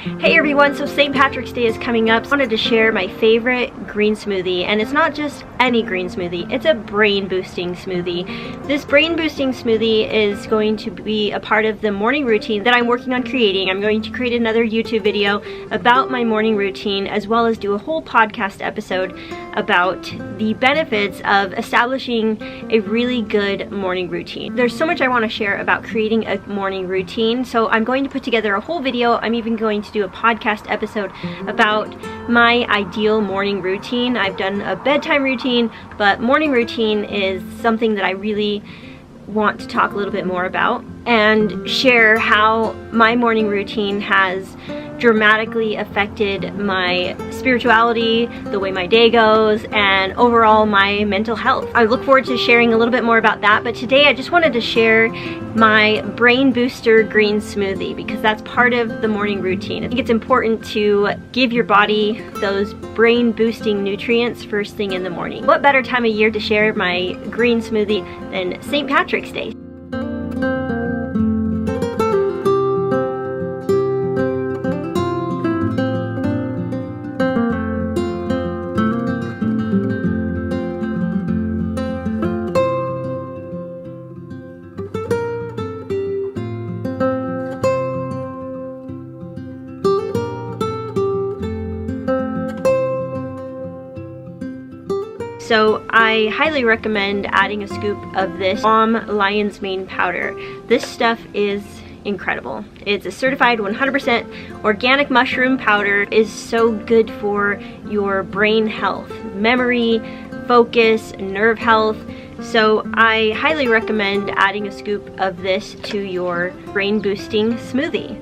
Hey everyone, so St. Patrick's Day is coming up. I wanted to share my favorite green smoothie, and it's not just any green smoothie, it's a brain boosting smoothie. This brain boosting smoothie is going to be a part of the morning routine that I'm working on creating. I'm going to create another YouTube video about my morning routine, as well as do a whole podcast episode about the benefits of establishing a really good morning routine. There's so much I want to share about creating a morning routine, so I'm going to put together a whole video. I'm even going to do a podcast episode about my ideal morning routine. I've done a bedtime routine, but morning routine is something that I really want to talk a little bit more about and share how my morning routine has dramatically affected my spirituality, the way my day goes, and overall my mental health. I look forward to sharing a little bit more about that, but today I just wanted to share my brain booster green smoothie because that's part of the morning routine. I think it's important to give your body those brain boosting nutrients first thing in the morning. What better time of year to share my green smoothie than St. Patrick's Day? So I highly recommend adding a scoop of this lion's mane powder. This stuff is incredible. It's a certified 100% organic mushroom powder. It is so good for your brain health, memory, focus, nerve health. So I highly recommend adding a scoop of this to your brain boosting smoothie.